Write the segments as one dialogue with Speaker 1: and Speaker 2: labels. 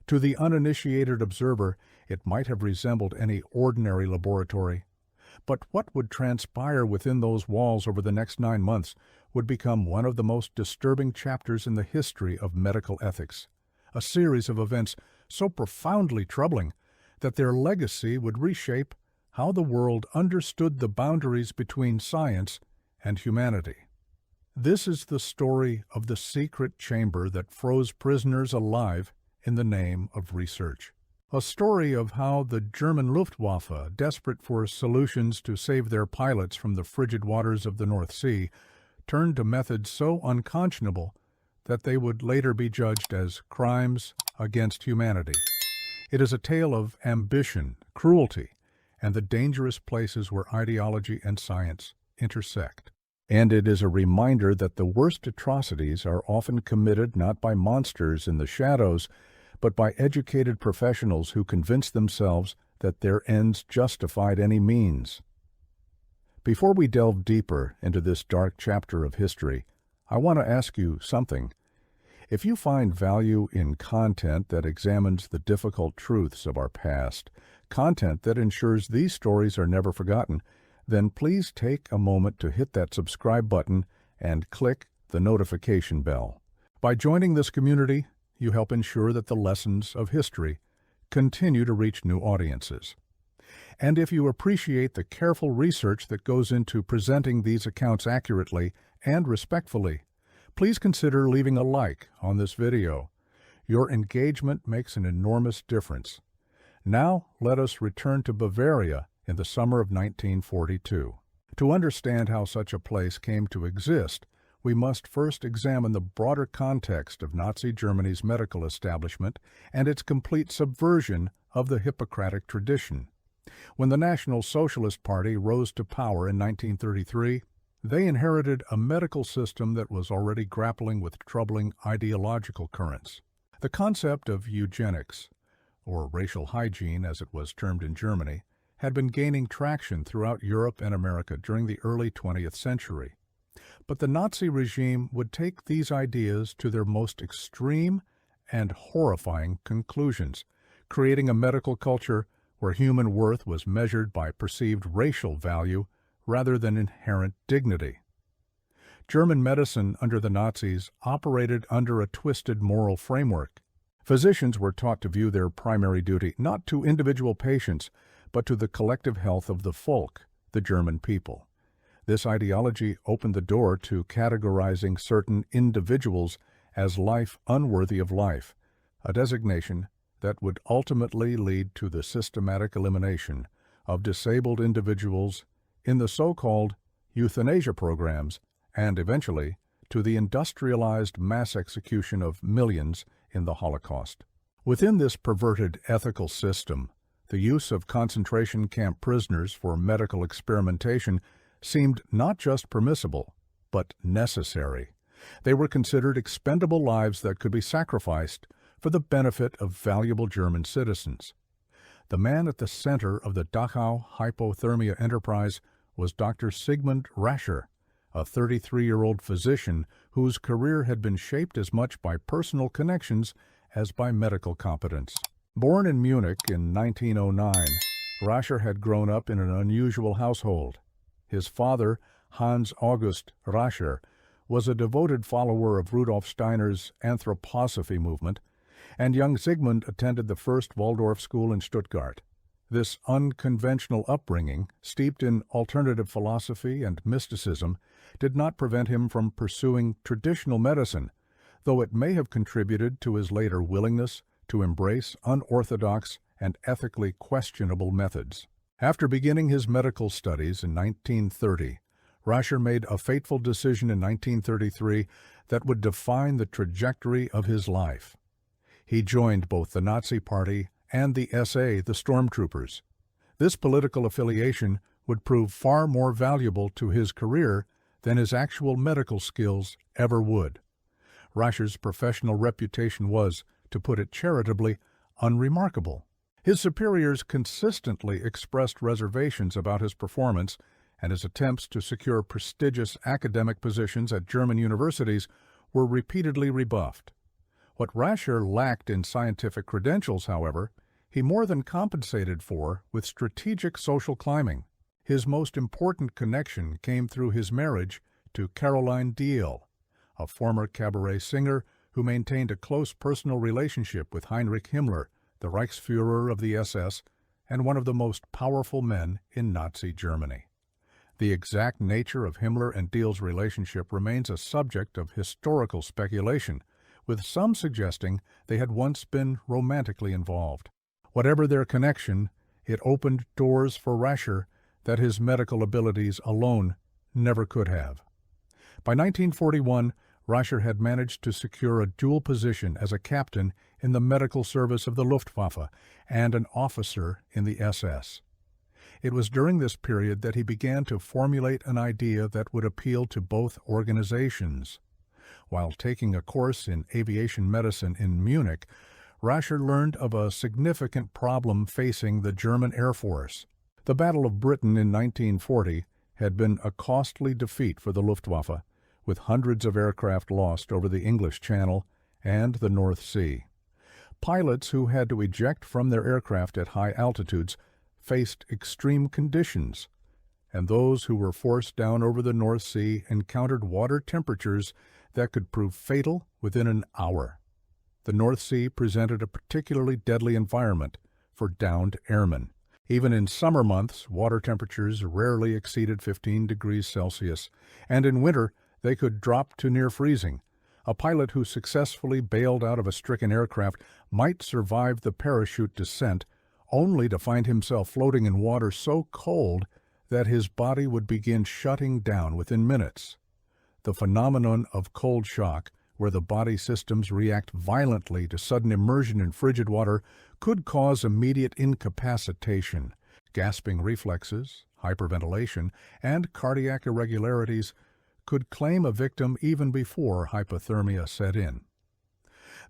Speaker 1: To the uninitiated observer, it might have resembled any ordinary laboratory. But what would transpire within those walls over the next 9 months would become one of the most disturbing chapters in the history of medical ethics, a series of events so profoundly troubling that their legacy would reshape how the world understood the boundaries between science and humanity. This is the story of the secret chamber that froze prisoners alive in the name of research. A story of how the German Luftwaffe, desperate for solutions to save their pilots from the frigid waters of the North Sea, turned to methods so unconscionable that they would later be judged as crimes against humanity. It is a tale of ambition, cruelty, and the dangerous places where ideology and science intersect. And it is a reminder that the worst atrocities are often committed not by monsters in the shadows, but by educated professionals who convince themselves that their ends justified any means. Before we delve deeper into this dark chapter of history, I want to ask you something. If you find value in content that examines the difficult truths of our past, content that ensures these stories are never forgotten, then please take a moment to hit that subscribe button and click the notification bell. By joining this community, you help ensure that the lessons of history continue to reach new audiences. And if you appreciate the careful research that goes into presenting these accounts accurately and respectfully, please consider leaving a like on this video. Your engagement makes an enormous difference. Now, let us return to Bavaria in the summer of 1942. To understand how such a place came to exist, we must first examine the broader context of Nazi Germany's medical establishment and its complete subversion of the Hippocratic tradition. When the National Socialist Party rose to power in 1933, they inherited a medical system that was already grappling with troubling ideological currents. The concept of eugenics, or racial hygiene as it was termed in Germany, had been gaining traction throughout Europe and America during the early 20th century. But the Nazi regime would take these ideas to their most extreme and horrifying conclusions, creating a medical culture where human worth was measured by perceived racial value rather than inherent dignity. German medicine under the Nazis operated under a twisted moral framework. Physicians were taught to view their primary duty not to individual patients, but to the collective health of the folk, the German people. This ideology opened the door to categorizing certain individuals as life unworthy of life, a designation that would ultimately lead to the systematic elimination of disabled individuals in the so-called euthanasia programs and eventually to the industrialized mass execution of millions in the Holocaust. Within this perverted ethical system, the use of concentration camp prisoners for medical experimentation seemed not just permissible, but necessary. They were considered expendable lives that could be sacrificed for the benefit of valuable German citizens. The man at the center of the Dachau hypothermia enterprise was Dr. Sigmund Rascher, a 33-year-old physician whose career had been shaped as much by personal connections as by medical competence. Born in Munich in 1909, Rascher had grown up in an unusual household. His father, Hans August Rascher, was a devoted follower of Rudolf Steiner's anthroposophy movement, and young Sigmund attended the first Waldorf school in Stuttgart. This unconventional upbringing, steeped in alternative philosophy and mysticism, did not prevent him from pursuing traditional medicine, though it may have contributed to his later willingness to embrace unorthodox and ethically questionable methods. After beginning his medical studies in 1930, Rascher made a fateful decision in 1933 that would define the trajectory of his life. He joined both the Nazi Party and the SA, the Stormtroopers. This political affiliation would prove far more valuable to his career than his actual medical skills ever would. Rascher's professional reputation was, to put it charitably, unremarkable. His superiors consistently expressed reservations about his performance, and his attempts to secure prestigious academic positions at German universities were repeatedly rebuffed. What Rascher lacked in scientific credentials, however, he more than compensated for with strategic social climbing. His most important connection came through his marriage to Caroline Diehl, a former cabaret singer who maintained a close personal relationship with Heinrich Himmler, the Reichsfuhrer of the SS and one of the most powerful men in Nazi Germany. The exact nature of Himmler and Diehl's relationship remains a subject of historical speculation, with some suggesting they had once been romantically involved. Whatever their connection, it opened doors for Rascher that his medical abilities alone never could have. By 1941, Rascher had managed to secure a dual position as a captain in the medical service of the Luftwaffe and an officer in the SS. It was during this period that he began to formulate an idea that would appeal to both organizations. While taking a course in aviation medicine in Munich, Rascher learned of a significant problem facing the German Air Force. The Battle of Britain in 1940 had been a costly defeat for the Luftwaffe, with hundreds of aircraft lost over the English Channel and the North Sea. Pilots who had to eject from their aircraft at high altitudes faced extreme conditions, and those who were forced down over the North Sea encountered water temperatures that could prove fatal within an hour. The North Sea presented a particularly deadly environment for downed airmen. Even in summer months, water temperatures rarely exceeded 15 degrees Celsius, and in winter they could drop to near freezing. A pilot who successfully bailed out of a stricken aircraft might survive the parachute descent, only to find himself floating in water so cold that his body would begin shutting down within minutes. The phenomenon of cold shock, where the body systems react violently to sudden immersion in frigid water, could cause immediate incapacitation. Gasping reflexes, hyperventilation, and cardiac irregularities could claim a victim even before hypothermia set in.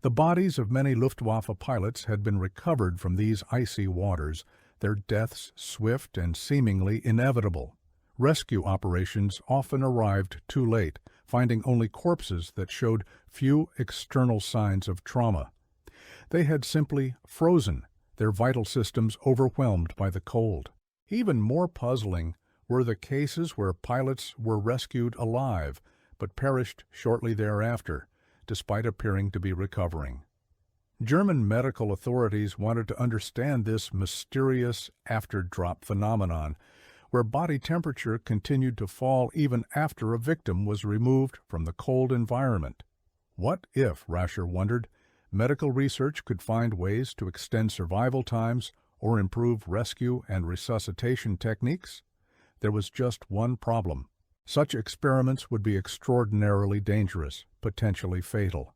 Speaker 1: The bodies of many Luftwaffe pilots had been recovered from these icy waters, their deaths swift and seemingly inevitable. Rescue operations often arrived too late, finding only corpses that showed few external signs of trauma. They had simply frozen, their vital systems overwhelmed by the cold. Even more puzzling were the cases where pilots were rescued alive, but perished shortly thereafter, despite appearing to be recovering. German medical authorities wanted to understand this mysterious after-drop phenomenon, where body temperature continued to fall even after a victim was removed from the cold environment. What if, Rascher wondered, medical research could find ways to extend survival times or improve rescue and resuscitation techniques? There was just one problem. Such experiments would be extraordinarily dangerous, potentially fatal.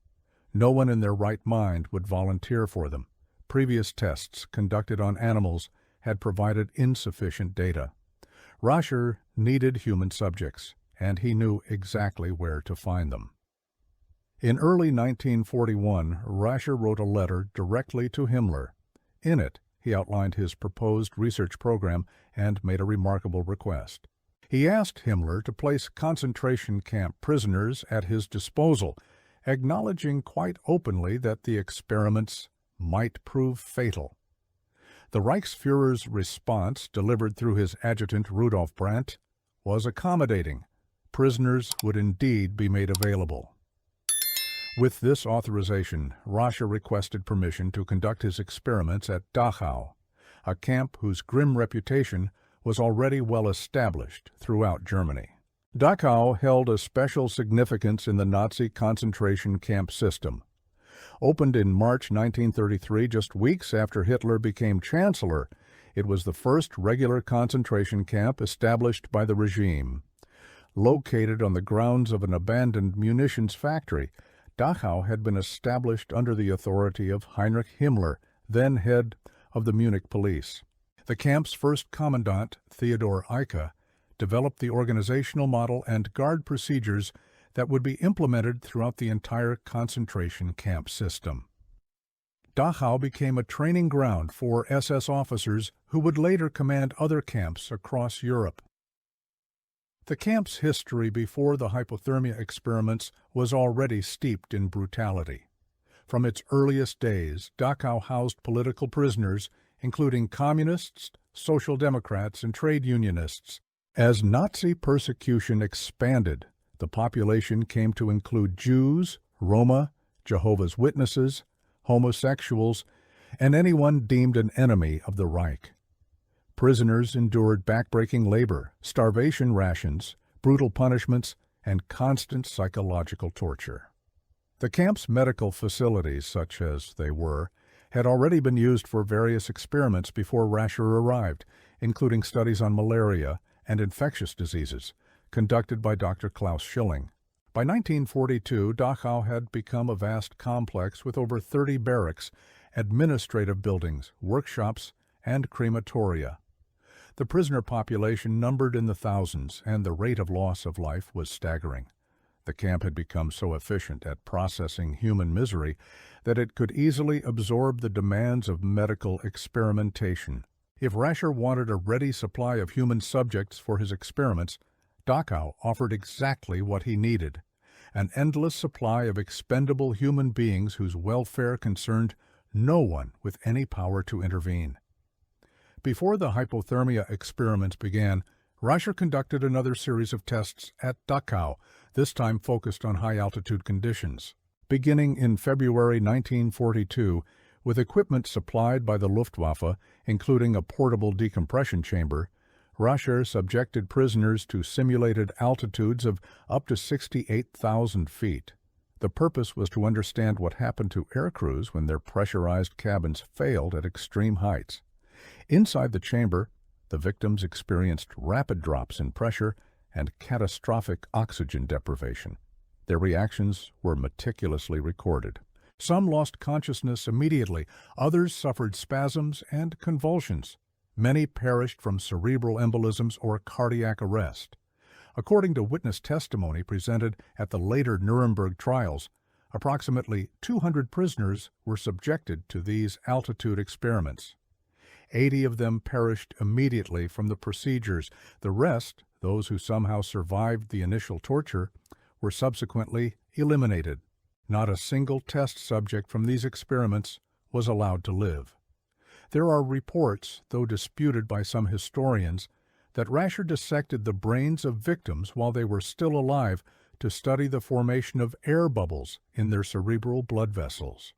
Speaker 1: No one in their right mind would volunteer for them. Previous tests conducted on animals had provided insufficient data. Rascher needed human subjects, and he knew exactly where to find them. In early 1941, Rascher wrote a letter directly to Himmler. In it, he outlined his proposed research program and made a remarkable request. He asked Himmler to place concentration camp prisoners at his disposal, acknowledging quite openly that the experiments might prove fatal. The Reichsfuhrer's response, delivered through his adjutant Rudolf Brandt, was accommodating. Prisoners would indeed be made available. With this authorization, Rascher requested permission to conduct his experiments at Dachau, a camp whose grim reputation was already well established throughout Germany. Dachau held a special significance in the Nazi concentration camp system. Opened in March 1933, just weeks after Hitler became Chancellor, it was the first regular concentration camp established by the regime. Located on the grounds of an abandoned munitions factory, Dachau had been established under the authority of Heinrich Himmler, then head of the Munich police. The camp's first commandant, Theodor Eicke, developed the organizational model and guard procedures that would be implemented throughout the entire concentration camp system. Dachau became a training ground for SS officers who would later command other camps across Europe. The camp's history before the hypothermia experiments was already steeped in brutality. From its earliest days, Dachau housed political prisoners, including communists, social democrats, and trade unionists. As Nazi persecution expanded, the population came to include Jews, Roma, Jehovah's Witnesses, homosexuals, and anyone deemed an enemy of the Reich. Prisoners endured backbreaking labor, starvation rations, brutal punishments, and constant psychological torture. The camp's medical facilities, such as they were, had already been used for various experiments before Rascher arrived, including studies on malaria and infectious diseases, conducted by Dr. Klaus Schilling. By 1942, Dachau had become a vast complex with over 30 barracks, administrative buildings, workshops, and crematoria. The prisoner population numbered in the thousands, and the rate of loss of life was staggering. The camp had become so efficient at processing human misery that it could easily absorb the demands of medical experimentation. If Rascher wanted a ready supply of human subjects for his experiments, Dachau offered exactly what he needed: an endless supply of expendable human beings whose welfare concerned no one with any power to intervene. Before the hypothermia experiments began, Rascher conducted another series of tests at Dachau, this time focused on high-altitude conditions. Beginning in February 1942, with equipment supplied by the Luftwaffe, including a portable decompression chamber, Rascher subjected prisoners to simulated altitudes of up to 68,000 feet. The purpose was to understand what happened to aircrews when their pressurized cabins failed at extreme heights. Inside the chamber, the victims experienced rapid drops in pressure and catastrophic oxygen deprivation. Their reactions were meticulously recorded. Some lost consciousness immediately, others suffered spasms and convulsions. Many perished from cerebral embolisms or cardiac arrest. According to witness testimony presented at the later Nuremberg trials, approximately 200 prisoners were subjected to these altitude experiments. 80 of them perished immediately from the procedures. The rest, those who somehow survived the initial torture, were subsequently eliminated. Not a single test subject from these experiments was allowed to live. There are reports, though disputed by some historians, that Rascher dissected the brains of victims while they were still alive to study the formation of air bubbles in their cerebral blood vessels.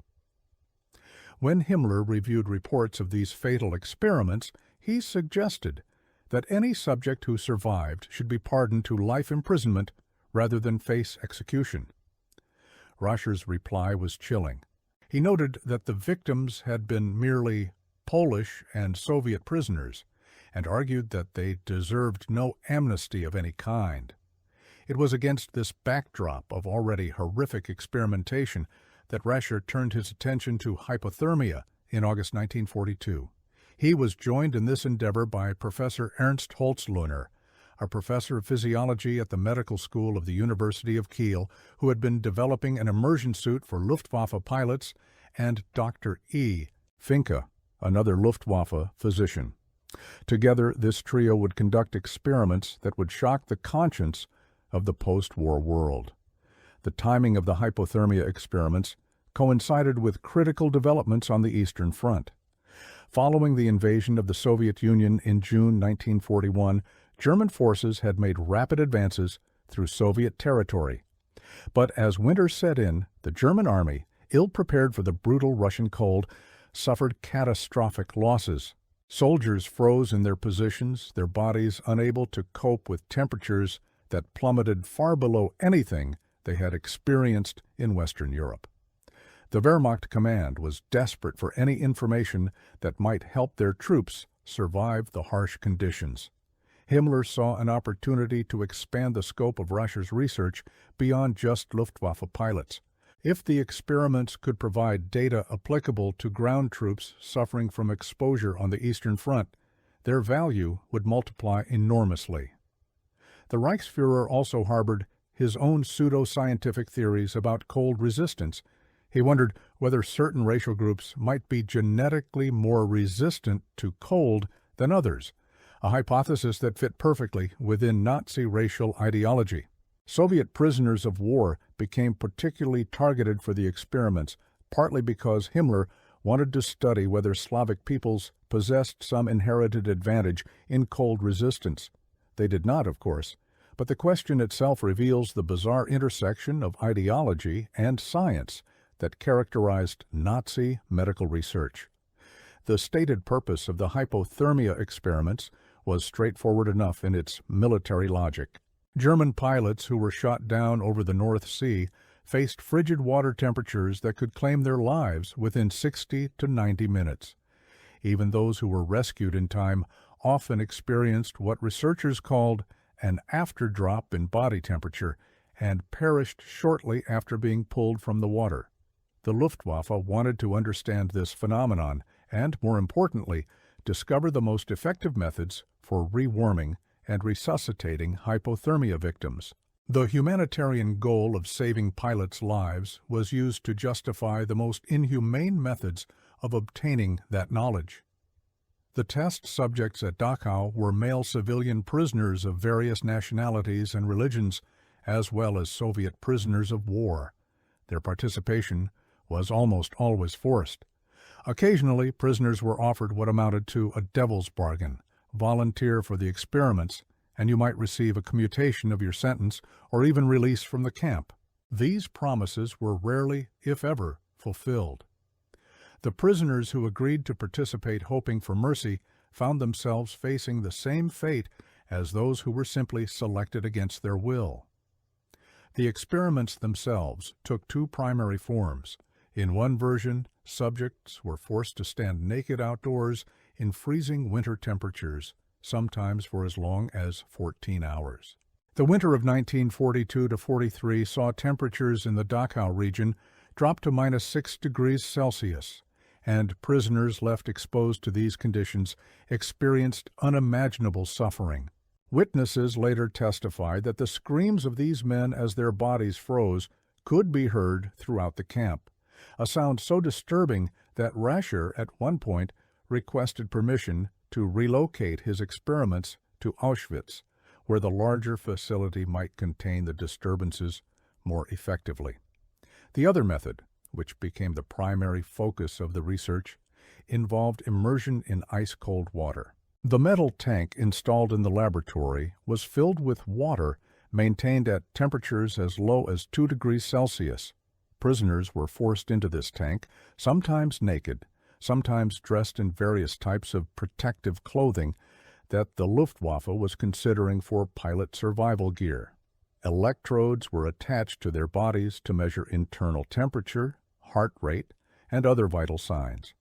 Speaker 1: When Himmler reviewed reports of these fatal experiments, he suggested that any subject who survived should be pardoned to life imprisonment rather than face execution. Rascher's reply was chilling. He noted that the victims had been merely Polish and Soviet prisoners, and argued that they deserved no amnesty of any kind. It was against this backdrop of already horrific experimentation that Rascher turned his attention to hypothermia in August 1942. He was joined in this endeavor by Professor Ernst Holzlohner, a professor of physiology at the medical school of the University of Kiel, who had been developing an immersion suit for Luftwaffe pilots, and Dr. E. Finke, another Luftwaffe physician. Together, this trio would conduct experiments that would shock the conscience of the post-war world. The timing of the hypothermia experiments coincided with critical developments on the Eastern Front. Following the invasion of the Soviet Union in June 1941, German forces had made rapid advances through Soviet territory. But as winter set in, the German army, ill-prepared for the brutal Russian cold, suffered catastrophic losses. Soldiers froze in their positions, their bodies unable to cope with temperatures that plummeted far below anything they had experienced in Western Europe. The Wehrmacht command was desperate for any information that might help their troops survive the harsh conditions. Himmler saw an opportunity to expand the scope of Rascher's research beyond just Luftwaffe pilots. If the experiments could provide data applicable to ground troops suffering from exposure on the Eastern Front, their value would multiply enormously. The Reichsfuhrer also harbored his own pseudo-scientific theories about cold resistance. He wondered whether certain racial groups might be genetically more resistant to cold than others, a hypothesis that fit perfectly within Nazi racial ideology. Soviet prisoners of war became particularly targeted for the experiments, partly because Himmler wanted to study whether Slavic peoples possessed some inherited advantage in cold resistance. They did not, of course, but the question itself reveals the bizarre intersection of ideology and science that characterized Nazi medical research. The stated purpose of the hypothermia experiments was straightforward enough in its military logic. German pilots who were shot down over the North Sea faced frigid water temperatures that could claim their lives within 60 to 90 minutes. Even those who were rescued in time often experienced what researchers called an afterdrop in body temperature and perished shortly after being pulled from the water. The Luftwaffe wanted to understand this phenomenon and, more importantly, discover the most effective methods for rewarming and resuscitating hypothermia victims. The humanitarian goal of saving pilots' lives was used to justify the most inhumane methods of obtaining that knowledge. The test subjects at Dachau were male civilian prisoners of various nationalities and religions, as well as Soviet prisoners of war. Their participation was almost always forced. Occasionally, prisoners were offered what amounted to a devil's bargain: volunteer for the experiments, and you might receive a commutation of your sentence or even release from the camp. These promises were rarely, if ever, fulfilled. The prisoners who agreed to participate hoping for mercy found themselves facing the same fate as those who were simply selected against their will. The experiments themselves took two primary forms. In one version, subjects were forced to stand naked outdoors in freezing winter temperatures, sometimes for as long as 14 hours. The winter of 1942-43 saw temperatures in the Dachau region drop to -6 degrees Celsius, and prisoners left exposed to these conditions experienced unimaginable suffering. Witnesses later testified that the screams of these men as their bodies froze could be heard throughout the camp, a sound so disturbing that Rascher at one point requested permission to relocate his experiments to Auschwitz, where the larger facility might contain the disturbances more effectively. The other method, which became the primary focus of the research, involved immersion in ice-cold water. The metal tank installed in the laboratory was filled with water maintained at temperatures as low as 2 degrees Celsius. Prisoners were forced into this tank, sometimes naked, sometimes dressed in various types of protective clothing that the Luftwaffe was considering for pilot survival gear. Electrodes were attached to their bodies to measure internal temperature, heart rate, and other vital signs.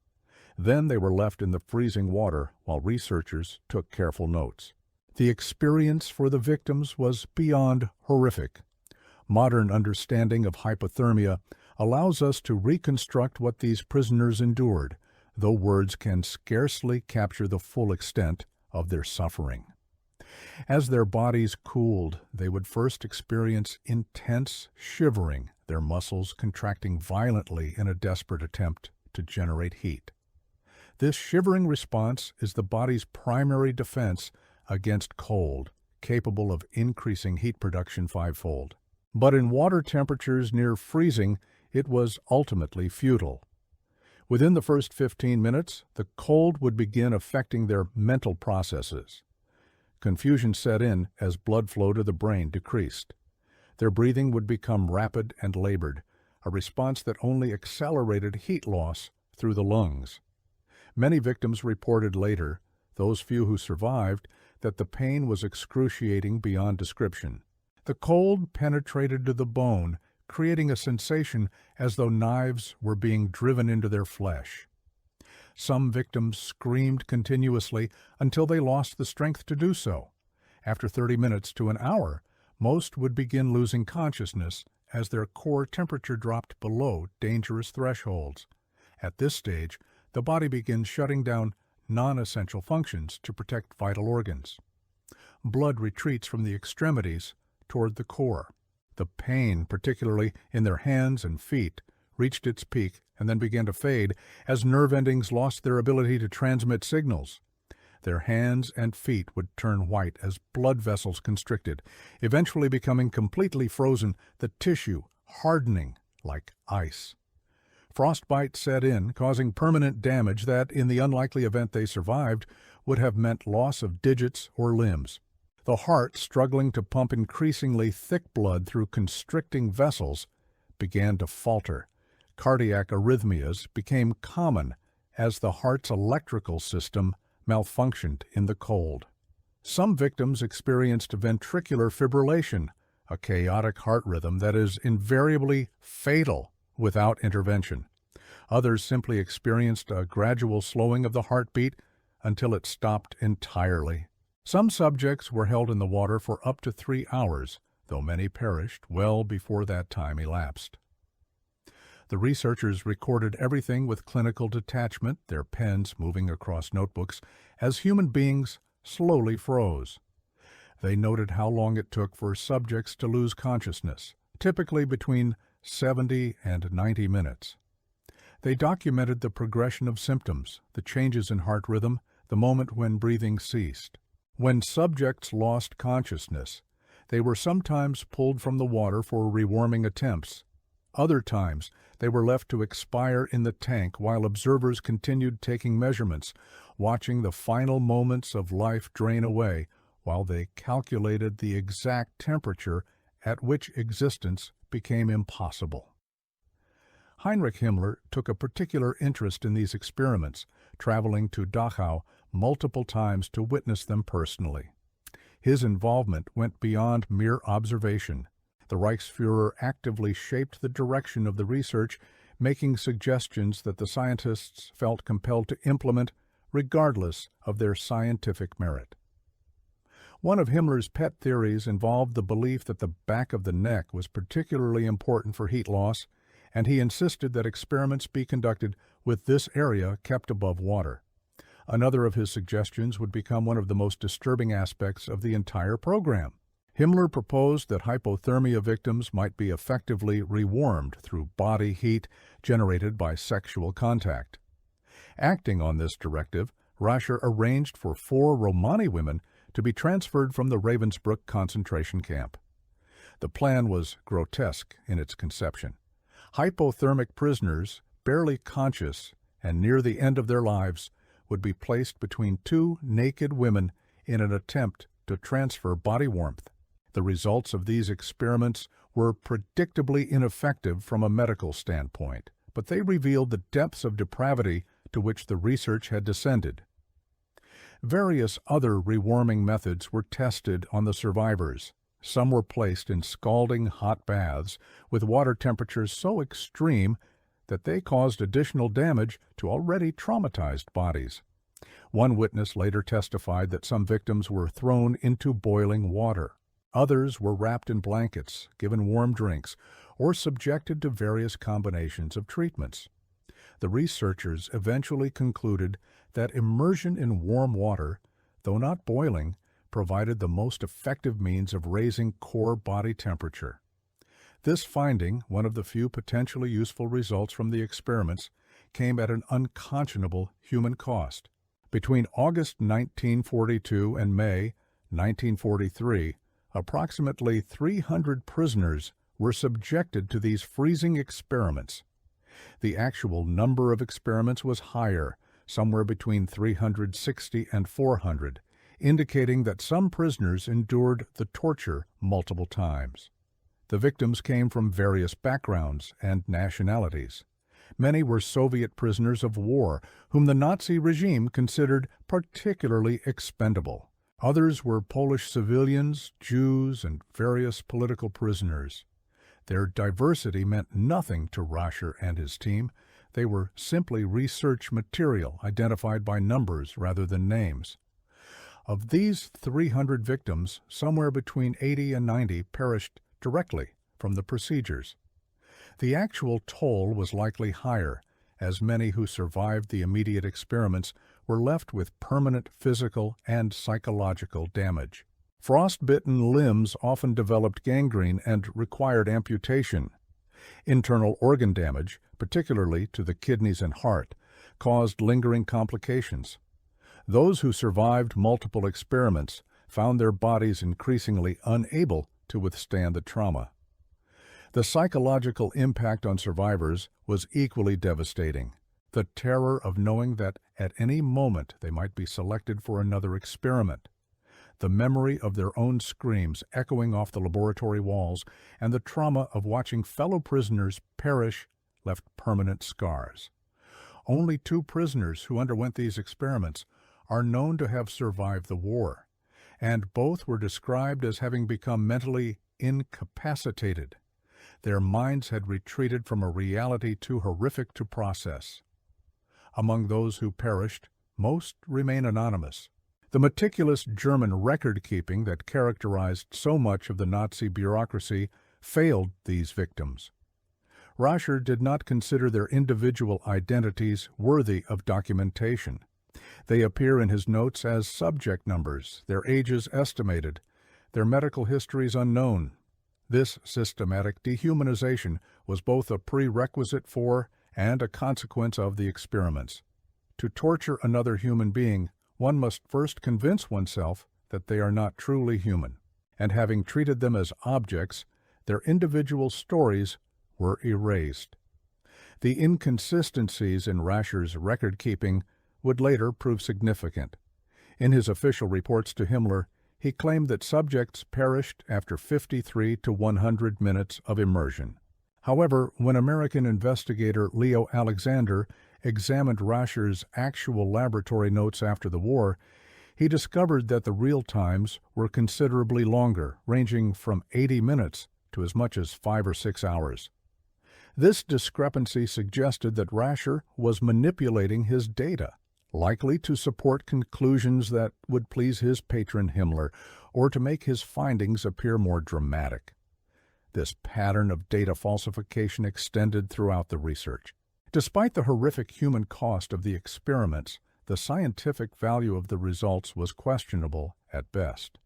Speaker 1: Then they were left in the freezing water while researchers took careful notes. The experience for the victims was beyond horrific. Modern understanding of hypothermia allows us to reconstruct what these prisoners endured, though words can scarcely capture the full extent of their suffering. As their bodies cooled, they would first experience intense shivering, their muscles contracting violently in a desperate attempt to generate heat. This shivering response is the body's primary defense against cold, capable of increasing heat production fivefold. But in water temperatures near freezing, it was ultimately futile. Within the first 15 minutes, the cold would begin affecting their mental processes. Confusion set in as blood flow to the brain decreased. Their breathing would become rapid and labored, a response that only accelerated heat loss through the lungs. Many victims reported later, those few who survived, that the pain was excruciating beyond description. The cold penetrated to the bone, creating a sensation as though knives were being driven into their flesh. Some victims screamed continuously until they lost the strength to do so. After 30 minutes to an hour, most would begin losing consciousness as their core temperature dropped below dangerous thresholds. At this stage, the body begins shutting down non-essential functions to protect vital organs. Blood retreats from the extremities toward the core. The pain, particularly in their hands and feet, reached its peak and then began to fade as nerve endings lost their ability to transmit signals. Their hands and feet would turn white as blood vessels constricted, eventually becoming completely frozen, the tissue hardening like ice. Frostbite set in, causing permanent damage that, in the unlikely event they survived, would have meant loss of digits or limbs. The heart, struggling to pump increasingly thick blood through constricting vessels, began to falter. Cardiac arrhythmias became common as the heart's electrical system malfunctioned in the cold. Some victims experienced ventricular fibrillation, a chaotic heart rhythm that is invariably fatal without intervention. Others simply experienced a gradual slowing of the heartbeat until it stopped entirely. Some subjects were held in the water for up to 3 hours, though many perished well before that time elapsed. The researchers recorded everything with clinical detachment, their pens moving across notebooks, as human beings slowly froze. They noted how long it took for subjects to lose consciousness, typically between 70 and 90 minutes. They documented the progression of symptoms, the changes in heart rhythm, the moment when breathing ceased. When subjects lost consciousness, they were sometimes pulled from the water for rewarming attempts. Other times, they were left to expire in the tank while observers continued taking measurements, watching the final moments of life drain away while they calculated the exact temperature at which existence became impossible. Heinrich Himmler took a particular interest in these experiments, traveling to Dachau multiple times to witness them personally. His involvement went beyond mere observation. The Reichsfuhrer actively shaped the direction of the research, making suggestions that the scientists felt compelled to implement regardless of their scientific merit. One of Himmler's pet theories involved the belief that the back of the neck was particularly important for heat loss, and he insisted that experiments be conducted with this area kept above water. Another of his suggestions would become one of the most disturbing aspects of the entire program. Himmler proposed that hypothermia victims might be effectively rewarmed through body heat generated by sexual contact. Acting on this directive, Rascher arranged for 4 Romani women to be transferred from the Ravensbrück concentration camp. The plan was grotesque in its conception. Hypothermic prisoners, barely conscious and near the end of their lives, would be placed between 2 naked women in an attempt to transfer body warmth. The results of these experiments were predictably ineffective from a medical standpoint, but they revealed the depths of depravity to which the research had descended. Various other rewarming methods were tested on the survivors. Some were placed in scalding hot baths with water temperatures so extreme that they caused additional damage to already traumatized bodies. One witness later testified that some victims were thrown into boiling water. Others were wrapped in blankets, given warm drinks, or subjected to various combinations of treatments. The researchers eventually concluded that immersion in warm water, though not boiling, provided the most effective means of raising core body temperature. This finding, one of the few potentially useful results from the experiments, came at an unconscionable human cost. Between August 1942 and May 1943, approximately 300 prisoners were subjected to these freezing experiments. The actual number of experiments was higher, somewhere between 360 and 400, indicating that some prisoners endured the torture multiple times. The victims came from various backgrounds and nationalities. Many were Soviet prisoners of war, whom the Nazi regime considered particularly expendable. Others were Polish civilians, Jews, and various political prisoners. Their diversity meant nothing to Rascher and his team. They were simply research material identified by numbers rather than names. Of these 300 victims, somewhere between 80 and 90 perished directly from the procedures. The actual toll was likely higher, as many who survived the immediate experiments were left with permanent physical and psychological damage. Frostbitten limbs often developed gangrene and required amputation. Internal organ damage, particularly to the kidneys and heart, caused lingering complications. Those who survived multiple experiments found their bodies increasingly unable to withstand the trauma. The psychological impact on survivors was equally devastating. The terror of knowing that at any moment they might be selected for another experiment. The memory of their own screams echoing off the laboratory walls, and the trauma of watching fellow prisoners perish left permanent scars. Only 2 prisoners who underwent these experiments are known to have survived the war, and both were described as having become mentally incapacitated. Their minds had retreated from a reality too horrific to process. Among those who perished, most remain anonymous. The meticulous German record-keeping that characterized so much of the Nazi bureaucracy failed these victims. Rascher did not consider their individual identities worthy of documentation. They appear in his notes as subject numbers, their ages estimated, their medical histories unknown. This systematic dehumanization was both a prerequisite for and a consequence of the experiments. To torture another human being, one must first convince oneself that they are not truly human, and having treated them as objects, their individual stories were erased. The inconsistencies in Rascher's record-keeping would later prove significant. In his official reports to Himmler, he claimed that subjects perished after 53 to 100 minutes of immersion. However, when American investigator Leo Alexander examined Rascher's actual laboratory notes after the war, he discovered that the real times were considerably longer, ranging from 80 minutes to as much as 5 or 6 hours. This discrepancy suggested that Rascher was manipulating his data, likely to support conclusions that would please his patron Himmler or to make his findings appear more dramatic. This pattern of data falsification extended throughout the research. Despite the horrific human cost of the experiments, the scientific value of the results was questionable at best.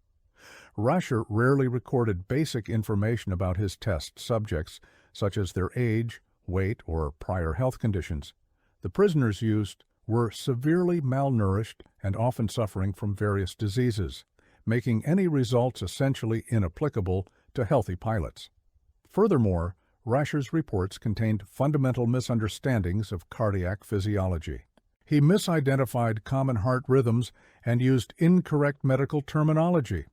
Speaker 1: Rascher rarely recorded basic information about his test subjects, such as their age, weight, or prior health conditions. The prisoners used were severely malnourished and often suffering from various diseases, making any results essentially inapplicable to healthy pilots. Furthermore, Rascher's reports contained fundamental misunderstandings of cardiac physiology. He misidentified common heart rhythms and used incorrect medical terminology.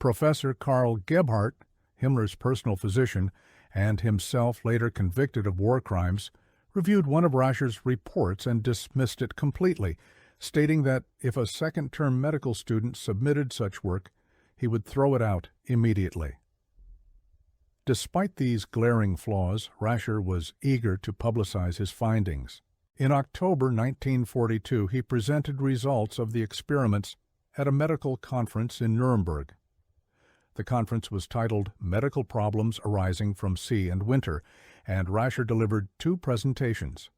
Speaker 1: Professor Karl Gebhardt, Himmler's personal physician, and himself later convicted of war crimes, reviewed one of Rascher's reports and dismissed it completely, stating that if a second-term medical student submitted such work, he would throw it out immediately. Despite these glaring flaws, Rascher was eager to publicize his findings. In October 1942, he presented results of the experiments at a medical conference in Nuremberg. The conference was titled Medical Problems Arising from Sea and Winter, and Rascher delivered 2 presentations.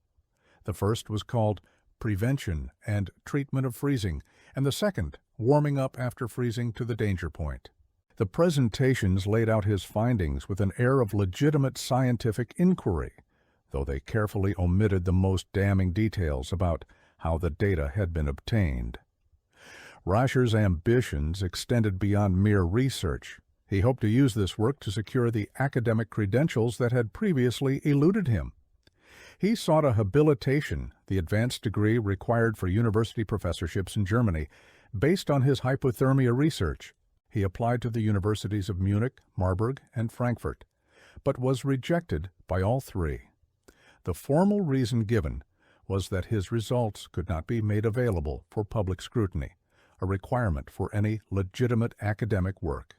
Speaker 1: The first was called Prevention and Treatment of Freezing, and the second, Warming Up After Freezing to the Danger Point. The presentations laid out his findings with an air of legitimate scientific inquiry, though they carefully omitted the most damning details about how the data had been obtained. Rascher's ambitions extended beyond mere research. He hoped to use this work to secure the academic credentials that had previously eluded him. He sought a habilitation, the advanced degree required for university professorships in Germany, based on his hypothermia research. He applied to the universities of Munich, Marburg, and Frankfurt, but was rejected by all 3. The formal reason given was that his results could not be made available for public scrutiny, a requirement for any legitimate academic work.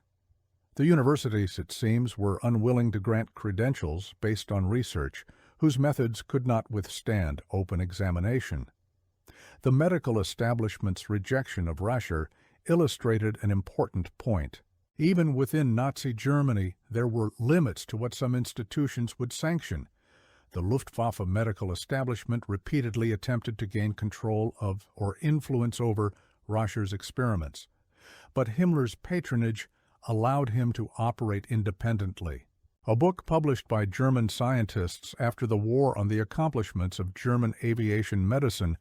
Speaker 1: The universities, it seems, were unwilling to grant credentials based on research whose methods could not withstand open examination. The medical establishment's rejection of Rascher illustrated an important point. Even within Nazi Germany, there were limits to what some institutions would sanction. The Luftwaffe medical establishment repeatedly attempted to gain control of or influence over Rascher's experiments, but Himmler's patronage allowed him to operate independently. A book published by German scientists after the war on the accomplishments of German aviation medicine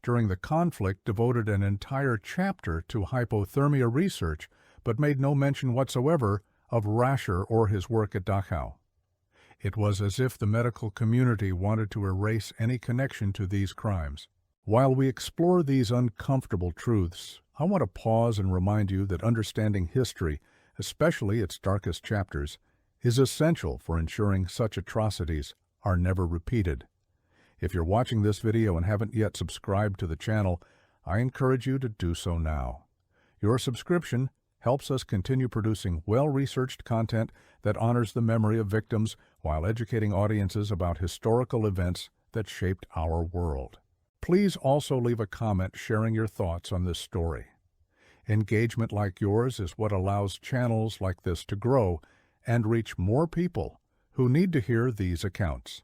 Speaker 1: during the conflict devoted an entire chapter to hypothermia research, but made no mention whatsoever of Rascher or his work at Dachau. It was as if the medical community wanted to erase any connection to these crimes. While we explore these uncomfortable truths, I want to pause and remind you that understanding history, especially its darkest chapters, is essential for ensuring such atrocities are never repeated. If you're watching this video and haven't yet subscribed to the channel, I encourage you to do so now. Your subscription helps us continue producing well-researched content that honors the memory of victims while educating audiences about historical events that shaped our world. Please also leave a comment sharing your thoughts on this story. Engagement like yours is what allows channels like this to grow and reach more people who need to hear these accounts.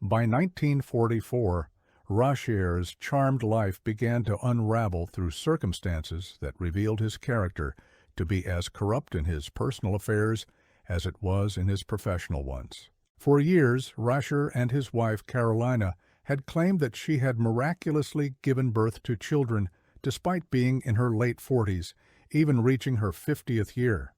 Speaker 1: By 1944, Rasher's charmed life began to unravel through circumstances that revealed his character to be as corrupt in his personal affairs as it was in his professional ones. For years, Rasher and his wife Carolina had claimed that she had miraculously given birth to children despite being in her late 40s, even reaching her 50th year.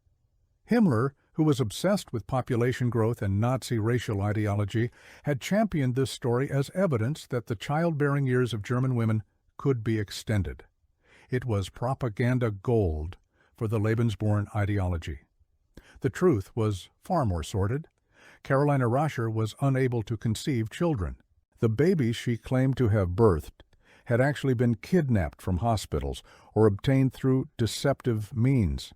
Speaker 1: Himmler, who was obsessed with population growth and Nazi racial ideology, had championed this story as evidence that the childbearing years of German women could be extended. It was propaganda gold for the Lebensborn ideology. The truth was far more sordid. Carolina Rasher was unable to conceive children. The babies she claimed to have birthed had actually been kidnapped from hospitals or obtained through deceptive means.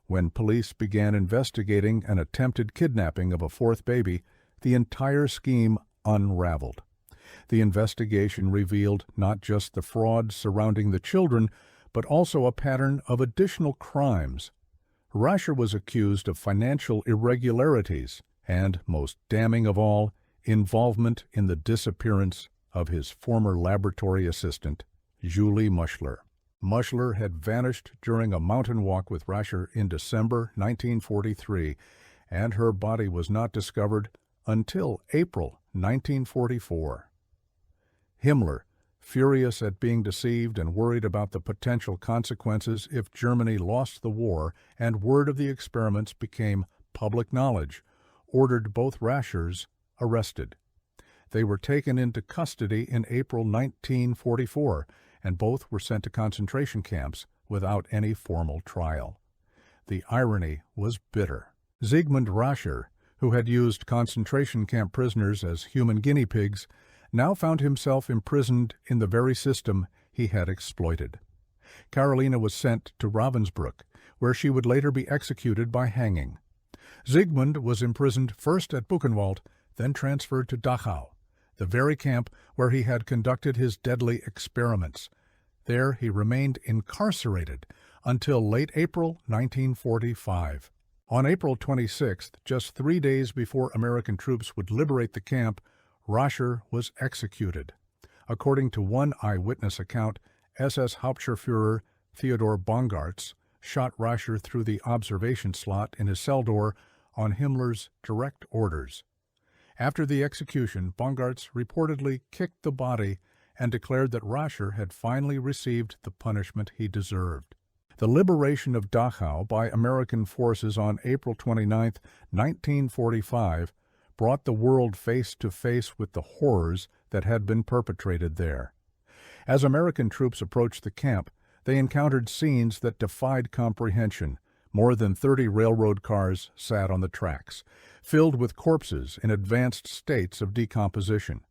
Speaker 1: When police began investigating an attempted kidnapping of a fourth baby, the entire scheme unraveled. The investigation revealed not just the fraud surrounding the children, but also a pattern of additional crimes. Rasher was accused of financial irregularities and, most damning of all, involvement in the disappearance of his former laboratory assistant, Julie Muschler. Muschler had vanished during a mountain walk with Rasher in December 1943, and her body was not discovered until April 1944. Himmler, furious at being deceived and worried about the potential consequences if Germany lost the war and word of the experiments became public knowledge, ordered both Rashers arrested. They were taken into custody in April 1944, and both were sent to concentration camps without any formal trial. The irony was bitter. Siegmund Rasher, who had used concentration camp prisoners as human guinea pigs, now found himself imprisoned in the very system he had exploited. Carolina was sent to Ravensbrück, where she would later be executed by hanging. Siegmund was imprisoned first at Buchenwald, then transferred to Dachau, the very camp where he had conducted his deadly experiments. There he remained incarcerated until late April 1945. On April 26th, just 3 days before American troops would liberate the camp, Rasher was executed. According to one eyewitness account, SS Hauptscharführer Theodor Bongartz shot Rasher through the observation slot in his cell door on Himmler's direct orders. After the execution, Bongartz reportedly kicked the body and declared that Rasher had finally received the punishment he deserved. The liberation of Dachau by American forces on April 29, 1945, brought the world face to face with the horrors that had been perpetrated there. As American troops approached the camp, they encountered scenes that defied comprehension. More than 30 railroad cars sat on the tracks, filled with corpses in advanced states of decomposition.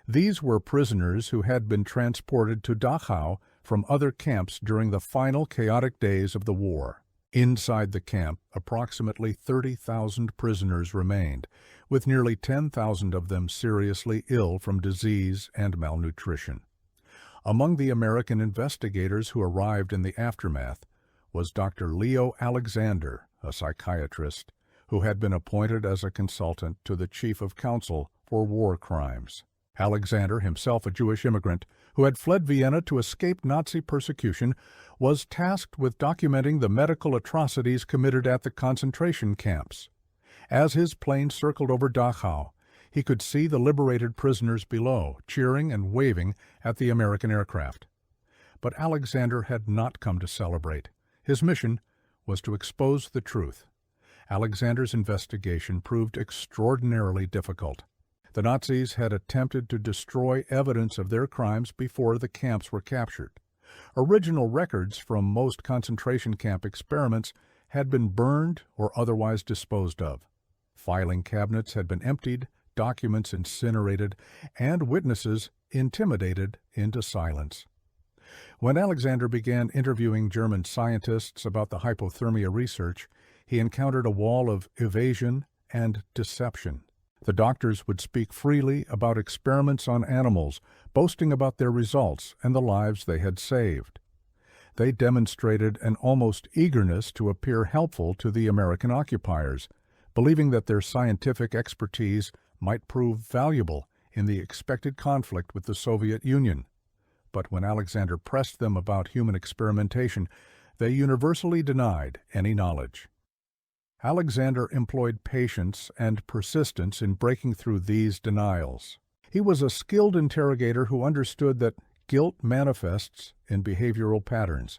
Speaker 1: These were prisoners who had been transported to Dachau from other camps during the final chaotic days of the war. Inside the camp, approximately 30,000 prisoners remained, with nearly 10,000 of them seriously ill from disease and malnutrition. Among the American investigators who arrived in the aftermath was Dr. Leo Alexander, a psychiatrist, who had been appointed as a consultant to the Chief of Counsel for War Crimes. Alexander, himself a Jewish immigrant who had fled Vienna to escape Nazi persecution, was tasked with documenting the medical atrocities committed at the concentration camps. As his plane circled over Dachau, he could see the liberated prisoners below, cheering and waving at the American aircraft. But Alexander had not come to celebrate. His mission was to expose the truth. Alexander's investigation proved extraordinarily difficult. The Nazis had attempted to destroy evidence of their crimes before the camps were captured. Original records from most concentration camp experiments had been burned or otherwise disposed of. Filing cabinets had been emptied, documents incinerated, and witnesses intimidated into silence. When Alexander began interviewing German scientists about the hypothermia research, he encountered a wall of evasion and deception. The doctors would speak freely about experiments on animals, boasting about their results and the lives they had saved. They demonstrated an almost eagerness to appear helpful to the American occupiers, believing that their scientific expertise might prove valuable in the expected conflict with the Soviet Union. But when Alexander pressed them about human experimentation, they universally denied any knowledge. Alexander employed patience and persistence in breaking through these denials. He was a skilled interrogator who understood that guilt manifests in behavioral patterns.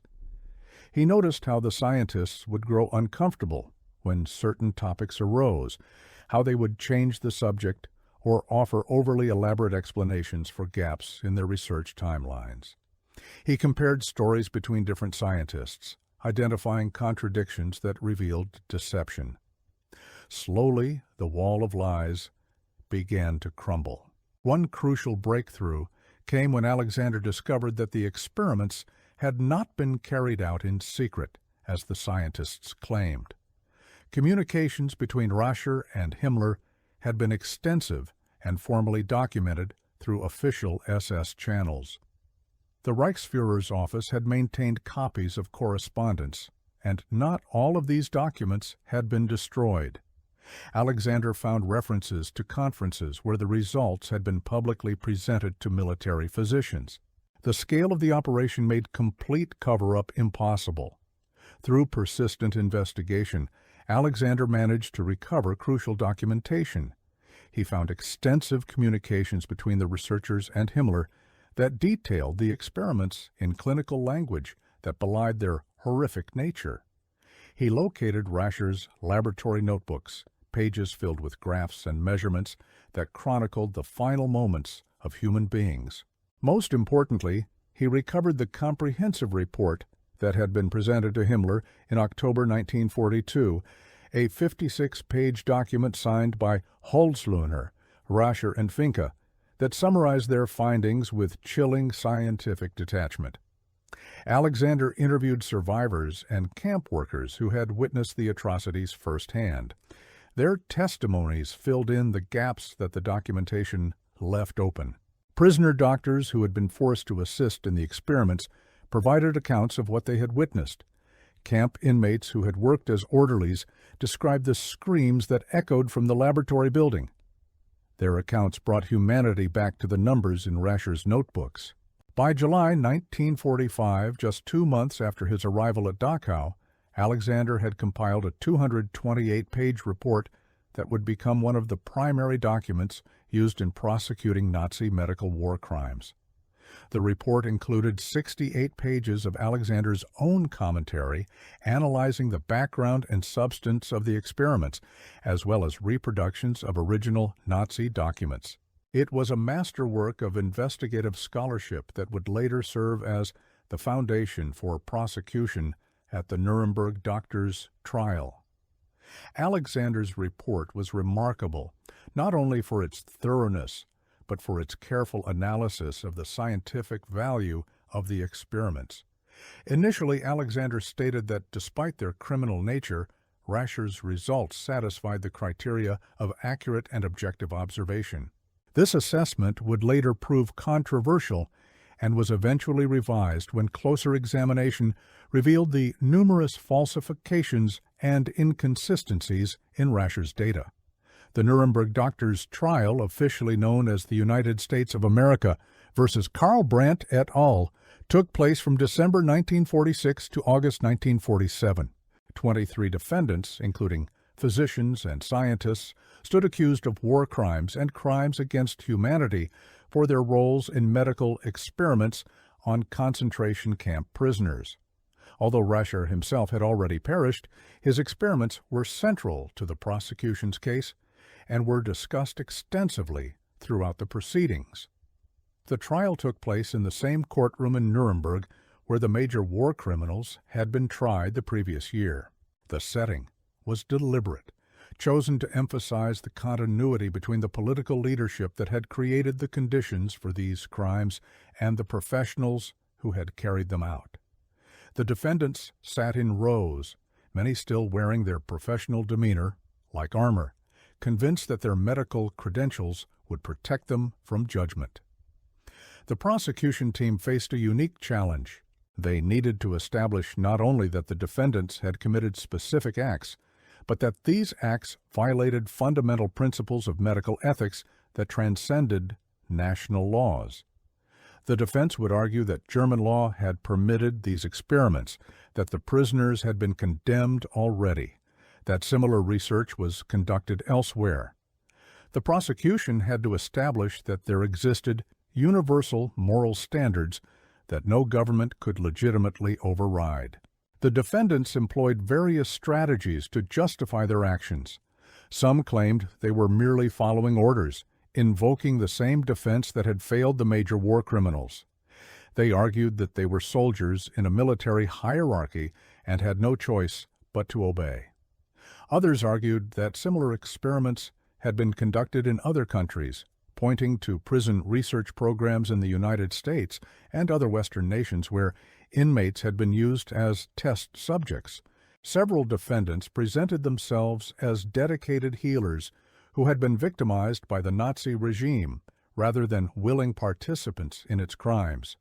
Speaker 1: He noticed how the scientists would grow uncomfortable when certain topics arose, how they would change the subject or offer overly elaborate explanations for gaps in their research timelines. He compared stories between different scientists, identifying contradictions that revealed deception. Slowly, the wall of lies began to crumble. One crucial breakthrough came when Alexander discovered that the experiments had not been carried out in secret, as the scientists claimed. Communications between Rascher and Himmler had been extensive and formally documented through official SS channels. The Reichsführer's office had maintained copies of correspondence, and not all of these documents had been destroyed. Alexander found references to conferences where the results had been publicly presented to military physicians. The scale of the operation made complete cover-up impossible. Through persistent investigation, Alexander managed to recover crucial documentation. He found extensive communications between the researchers and Himmler that detailed the experiments in clinical language that belied their horrific nature. He located Rascher's laboratory notebooks, pages filled with graphs and measurements that chronicled the final moments of human beings. Most importantly, he recovered the comprehensive report that had been presented to Himmler in October 1942, a 56-page document signed by Holzlöhner, Rascher, and Finke that summarized their findings with chilling scientific detachment. Alexander interviewed survivors and camp workers who had witnessed the atrocities firsthand. Their testimonies filled in the gaps that the documentation left open. Prisoner doctors who had been forced to assist in the experiments provided accounts of what they had witnessed. Camp inmates who had worked as orderlies described the screams that echoed from the laboratory building. Their accounts brought humanity back to the numbers in Rascher's notebooks. By July 1945, just 2 months after his arrival at Dachau, Alexander had compiled a 228-page report that would become one of the primary documents used in prosecuting Nazi medical war crimes. The report included 68 pages of Alexander's own commentary analyzing the background and substance of the experiments, as well as reproductions of original Nazi documents. It was a masterwork of investigative scholarship that would later serve as the foundation for prosecution at the Nuremberg doctors' trial. Alexander's report was remarkable, not only for its thoroughness, but for its careful analysis of the scientific value of the experiments. Initially, Alexander stated that despite their criminal nature, Rascher's results satisfied the criteria of accurate and objective observation. This assessment would later prove controversial and was eventually revised when closer examination revealed the numerous falsifications and inconsistencies in Rascher's data. The Nuremberg doctors' trial, officially known as the United States of America versus Karl Brandt et al., took place from December 1946 to August 1947. 23 defendants, including physicians and scientists, stood accused of war crimes and crimes against humanity for their roles in medical experiments on concentration camp prisoners. Although Rascher himself had already perished, his experiments were central to the prosecution's case and were discussed extensively throughout the proceedings. The trial took place in the same courtroom in Nuremberg where the major war criminals had been tried the previous year. The setting was deliberate, chosen to emphasize the continuity between the political leadership that had created the conditions for these crimes and the professionals who had carried them out. The defendants sat in rows, many still wearing their professional demeanor, like armor, convinced that their medical credentials would protect them from judgment. The prosecution team faced a unique challenge. They needed to establish not only that the defendants had committed specific acts, but that these acts violated fundamental principles of medical ethics that transcended national laws. The defense would argue that German law had permitted these experiments, that the prisoners had been condemned already, that similar research was conducted elsewhere. The prosecution had to establish that there existed universal moral standards that no government could legitimately override. The defendants employed various strategies to justify their actions. Some claimed they were merely following orders, invoking the same defense that had failed the major war criminals. They argued that they were soldiers in a military hierarchy and had no choice but to obey. Others argued that similar experiments had been conducted in other countries, pointing to prison research programs in the United States and other Western nations where inmates had been used as test subjects. Several defendants presented themselves as dedicated healers who had been victimized by the Nazi regime rather than willing participants in its crimes.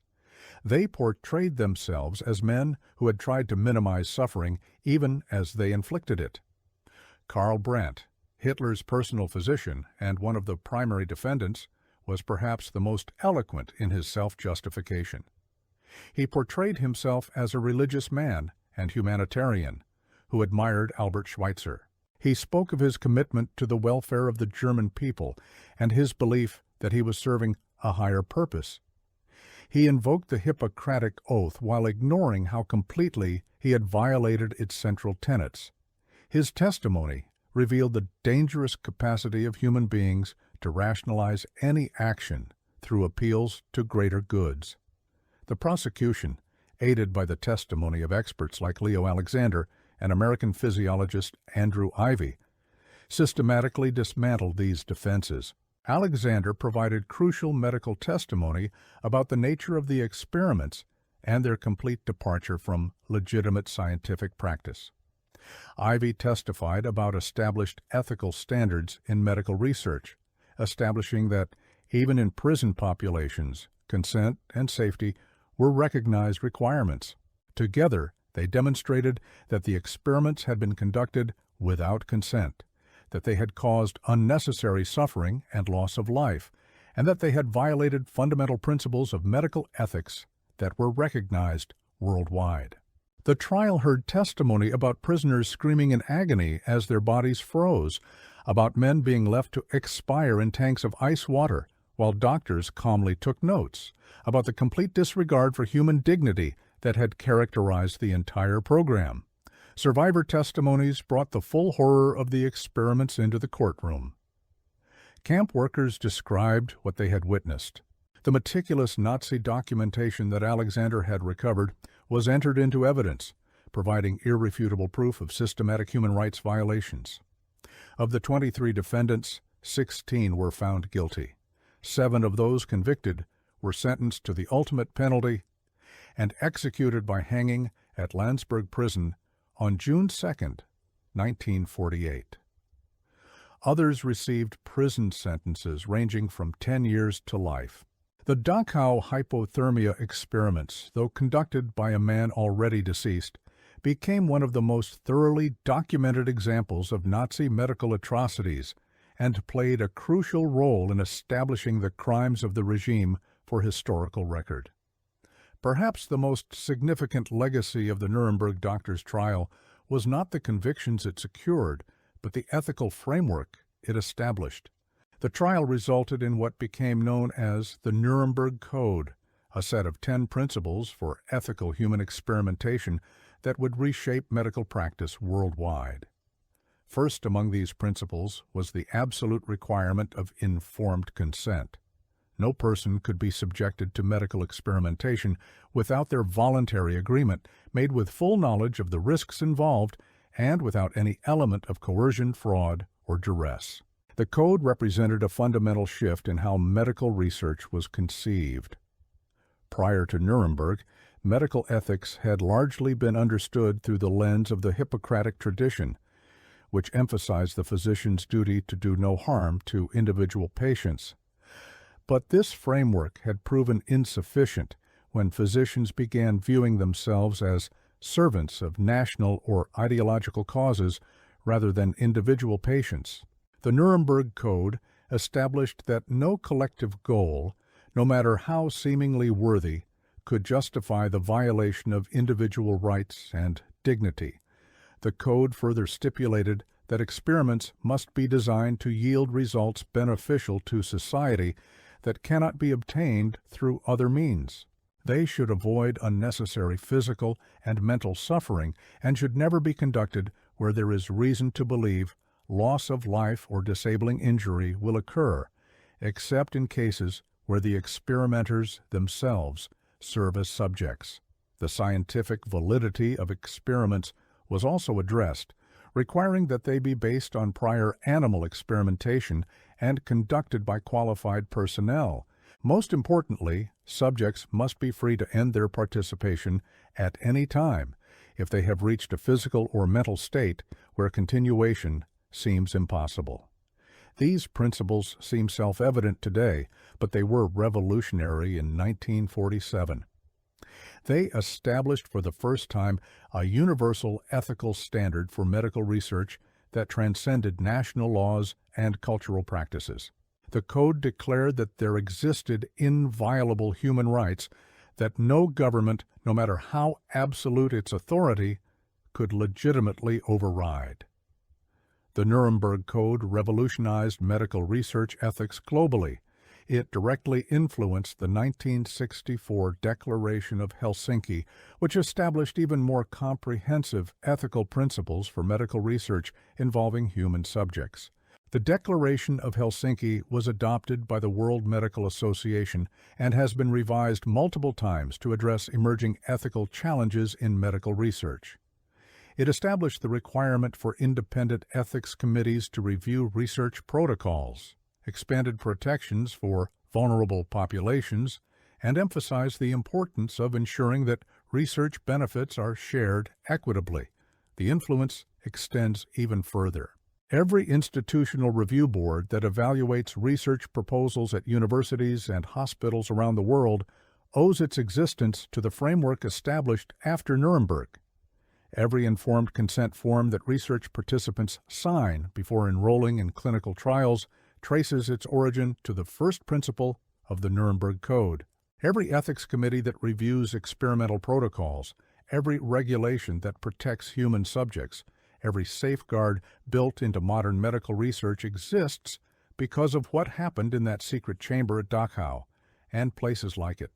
Speaker 1: They portrayed themselves as men who had tried to minimize suffering even as they inflicted it. Karl Brandt, Hitler's personal physician and one of the primary defendants, was perhaps the most eloquent in his self-justification. He portrayed himself as a religious man and humanitarian who admired Albert Schweitzer. He spoke of his commitment to the welfare of the German people and his belief that he was serving a higher purpose. He invoked the Hippocratic Oath while ignoring how completely he had violated its central tenets. His testimony revealed the dangerous capacity of human beings to rationalize any action through appeals to greater goods. The prosecution, aided by the testimony of experts like Leo Alexander and American physiologist Andrew Ivy, systematically dismantled these defenses. Alexander provided crucial medical testimony about the nature of the experiments and their complete departure from legitimate scientific practice. Ivy testified about established ethical standards in medical research, establishing that even in prison populations, consent and safety were recognized requirements. Together, they demonstrated that the experiments had been conducted without consent, that they had caused unnecessary suffering and loss of life, and that they had violated fundamental principles of medical ethics that were recognized worldwide. The trial heard testimony about prisoners screaming in agony as their bodies froze, about men being left to expire in tanks of ice water while doctors calmly took notes, about the complete disregard for human dignity that had characterized the entire program. Survivor testimonies brought the full horror of the experiments into the courtroom. Camp workers described what they had witnessed. The meticulous Nazi documentation that Alexander had recovered was entered into evidence, providing irrefutable proof of systematic human rights violations. Of the 23 defendants, 16 were found guilty. 7 of those convicted were sentenced to the ultimate penalty and executed by hanging at Landsberg Prison on June 2, 1948. Others received prison sentences ranging from 10 years to life. The Dachau hypothermia experiments, though conducted by a man already deceased, became one of the most thoroughly documented examples of Nazi medical atrocities and played a crucial role in establishing the crimes of the regime for historical record. Perhaps the most significant legacy of the Nuremberg doctors' trial was not the convictions it secured, but the ethical framework it established. The trial resulted in what became known as the Nuremberg Code, a set of 10 principles for ethical human experimentation that would reshape medical practice worldwide. First among these principles was the absolute requirement of informed consent. No person could be subjected to medical experimentation without their voluntary agreement, made with full knowledge of the risks involved and without any element of coercion, fraud, or duress. The code represented a fundamental shift in how medical research was conceived. Prior to Nuremberg, medical ethics had largely been understood through the lens of the Hippocratic tradition, which emphasized the physician's duty to do no harm to individual patients. But this framework had proven insufficient when physicians began viewing themselves as servants of national or ideological causes rather than individual patients. The Nuremberg Code established that no collective goal, no matter how seemingly worthy, could justify the violation of individual rights and dignity. The code further stipulated that experiments must be designed to yield results beneficial to society that cannot be obtained through other means. They should avoid unnecessary physical and mental suffering and should never be conducted where there is reason to believe loss of life or disabling injury will occur, except in cases where the experimenters themselves serve as subjects. The scientific validity of experiments was also addressed, requiring that they be based on prior animal experimentation and conducted by qualified personnel. Most importantly, subjects must be free to end their participation at any time if they have reached a physical or mental state where continuation seems impossible. These principles seem self-evident today, but they were revolutionary in 1947. They established for the first time a universal ethical standard for medical research that transcended national laws and cultural practices. The Code declared that there existed inviolable human rights that no government, no matter how absolute its authority, could legitimately override. The Nuremberg Code revolutionized medical research ethics globally. It directly influenced the 1964 Declaration of Helsinki, which established even more comprehensive ethical principles for medical research involving human subjects. The Declaration of Helsinki was adopted by the World Medical Association and has been revised multiple times to address emerging ethical challenges in medical research. It established the requirement for independent ethics committees to review research protocols, expanded protections for vulnerable populations, and emphasized the importance of ensuring that research benefits are shared equitably. The influence extends even further. Every institutional review board that evaluates research proposals at universities and hospitals around the world owes its existence to the framework established after Nuremberg. Every informed consent form that research participants sign before enrolling in clinical trials traces its origin to the first principle of the Nuremberg Code. Every ethics committee that reviews experimental protocols, every regulation that protects human subjects, every safeguard built into modern medical research exists because of what happened in that secret chamber at Dachau and places like it.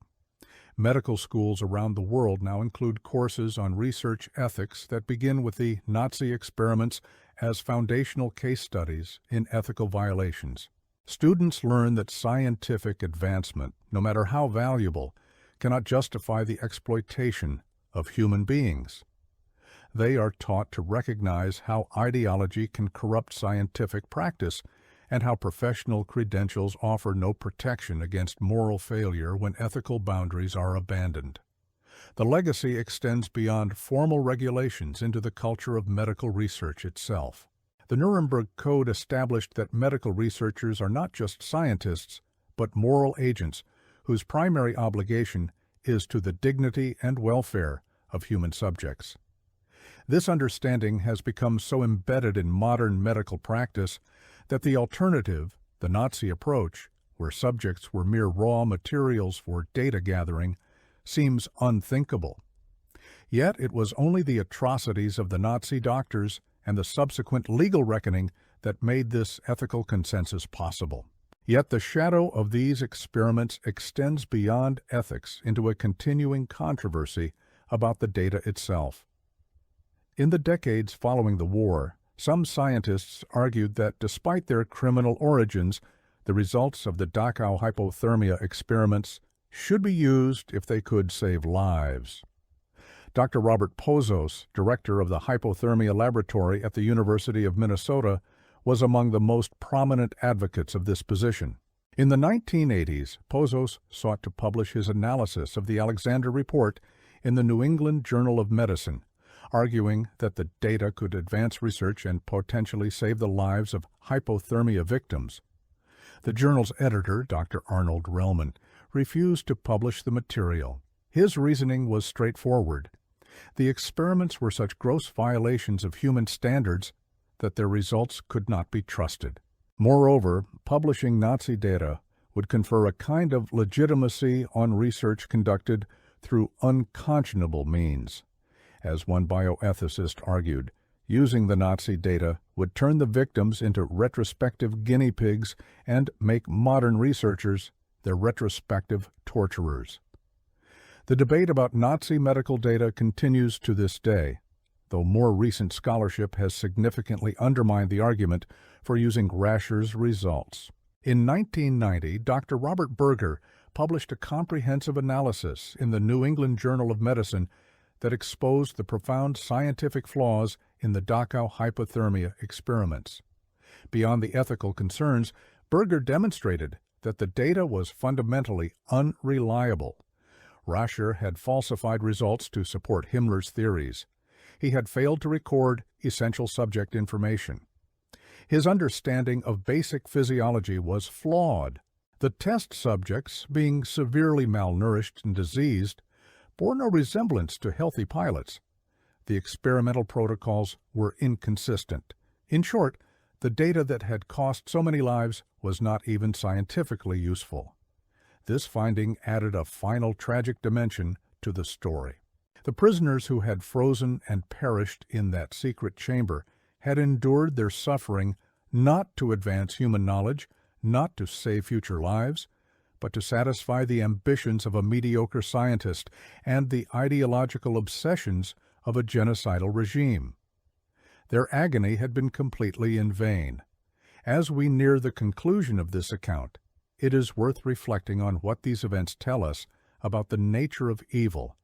Speaker 1: Medical schools around the world now include courses on research ethics that begin with the Nazi experiments as foundational case studies in ethical violations. Students learn that scientific advancement, no matter how valuable, cannot justify the exploitation of human beings. They are taught to recognize how ideology can corrupt scientific practice and how professional credentials offer no protection against moral failure when ethical boundaries are abandoned. The legacy extends beyond formal regulations into the culture of medical research itself. The Nuremberg Code established that medical researchers are not just scientists, but moral agents whose primary obligation is to the dignity and welfare of human subjects. This understanding has become so embedded in modern medical practice that the alternative, the Nazi approach, where subjects were mere raw materials for data gathering, seems unthinkable. Yet it was only the atrocities of the Nazi doctors and the subsequent legal reckoning that made this ethical consensus possible. Yet the shadow of these experiments extends beyond ethics into a continuing controversy about the data itself. In the decades following the war, some scientists argued that despite their criminal origins, the results of the Dachau hypothermia experiments should be used if they could save lives. Dr. Robert Pozos, director of the Hypothermia Laboratory at the University of Minnesota, was among the most prominent advocates of this position. In the 1980s, Pozos sought to publish his analysis of the Alexander Report in the New England Journal of Medicine, arguing that the data could advance research and potentially save the lives of hypothermia victims. The journal's editor, Dr. Arnold Relman, refused to publish the material. His reasoning was straightforward. The experiments were such gross violations of human standards that their results could not be trusted. Moreover, publishing Nazi data would confer a kind of legitimacy on research conducted through unconscionable means. As one bioethicist argued, using the Nazi data would turn the victims into retrospective guinea pigs and make modern researchers their retrospective torturers. The debate about Nazi medical data continues to this day, though more recent scholarship has significantly undermined the argument for using Rascher's results. In 1990, Dr. Robert Berger published a comprehensive analysis in the New England Journal of Medicine that exposed the profound scientific flaws in the Dachau hypothermia experiments. Beyond the ethical concerns, Berger demonstrated that the data was fundamentally unreliable. Rascher had falsified results to support Himmler's theories. He had failed to record essential subject information. His understanding of basic physiology was flawed. The test subjects, being severely malnourished and diseased, bore no resemblance to healthy pilots. The experimental protocols were inconsistent. In short, the data that had cost so many lives was not even scientifically useful. This finding added a final tragic dimension to the story. The prisoners who had frozen and perished in that secret chamber had endured their suffering not to advance human knowledge, not to save future lives, but to satisfy the ambitions of a mediocre scientist and the ideological obsessions of a genocidal regime. Their agony had been completely in vain. As we near the conclusion of this account, it is worth reflecting on what these events tell us about the nature of evil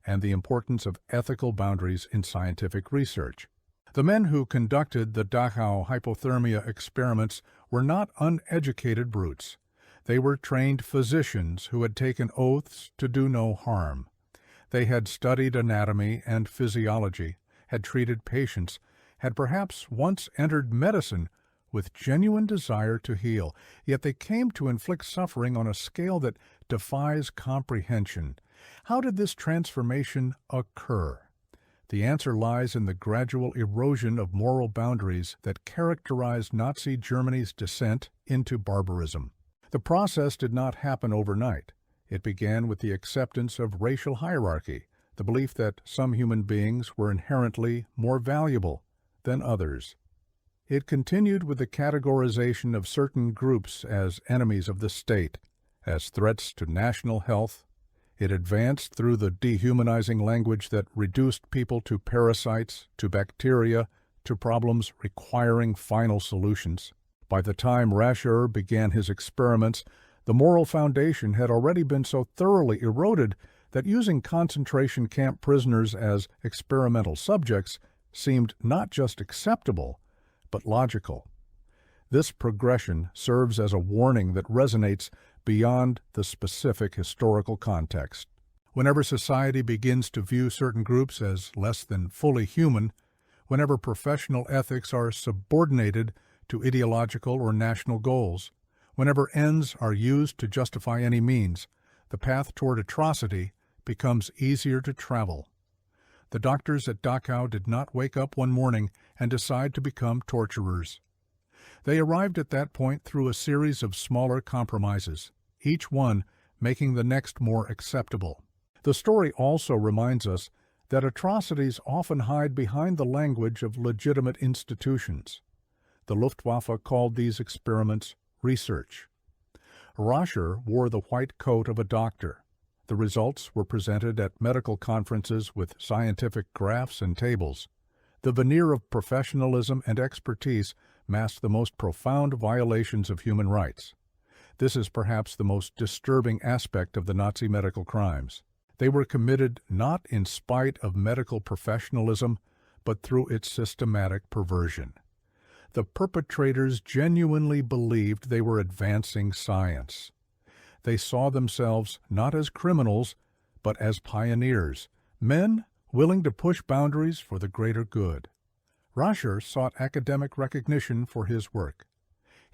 Speaker 1: and the importance of ethical boundaries in scientific research. The men who conducted the Dachau hypothermia experiments were not uneducated brutes. They were trained physicians who had taken oaths to do no harm. They had studied anatomy and physiology, had treated patients, had perhaps once entered medicine with genuine desire to heal, yet they came to inflict suffering on a scale that defies comprehension. How did this transformation occur? The answer lies in the gradual erosion of moral boundaries that characterized Nazi Germany's descent into barbarism. The process did not happen overnight. It began with the acceptance of racial hierarchy, the belief that some human beings were inherently more valuable than others. It continued with the categorization of certain groups as enemies of the state, as threats to national health. It advanced through the dehumanizing language that reduced people to parasites, to bacteria, to problems requiring final solutions. By the time Rascher began his experiments, the moral foundation had already been so thoroughly eroded that using concentration camp prisoners as experimental subjects seemed not just acceptable, but logical. This progression serves as a warning that resonates beyond the specific historical context. Whenever society begins to view certain groups as less than fully human, whenever professional ethics are subordinated to ideological or national goals, whenever ends are used to justify any means, the path toward atrocity becomes easier to travel. The doctors at Dachau did not wake up one morning and decide to become torturers. They arrived at that point through a series of smaller compromises, each one making the next more acceptable. The story also reminds us that atrocities often hide behind the language of legitimate institutions. The Luftwaffe called these experiments research. Rascher wore the white coat of a doctor. The results were presented at medical conferences with scientific graphs and tables. The veneer of professionalism and expertise masked the most profound violations of human rights. This is perhaps the most disturbing aspect of the Nazi medical crimes. They were committed not in spite of medical professionalism, but through its systematic perversion. The perpetrators genuinely believed they were advancing science. They saw themselves not as criminals, but as pioneers, men willing to push boundaries for the greater good. Rascher sought academic recognition for his work.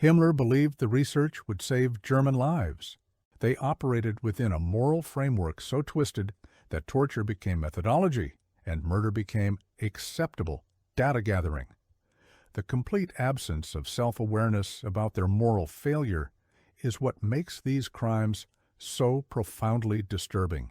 Speaker 1: Himmler believed the research would save German lives. They operated within a moral framework so twisted that torture became methodology and murder became acceptable data gathering. The complete absence of self-awareness about their moral failure is what makes these crimes so profoundly disturbing.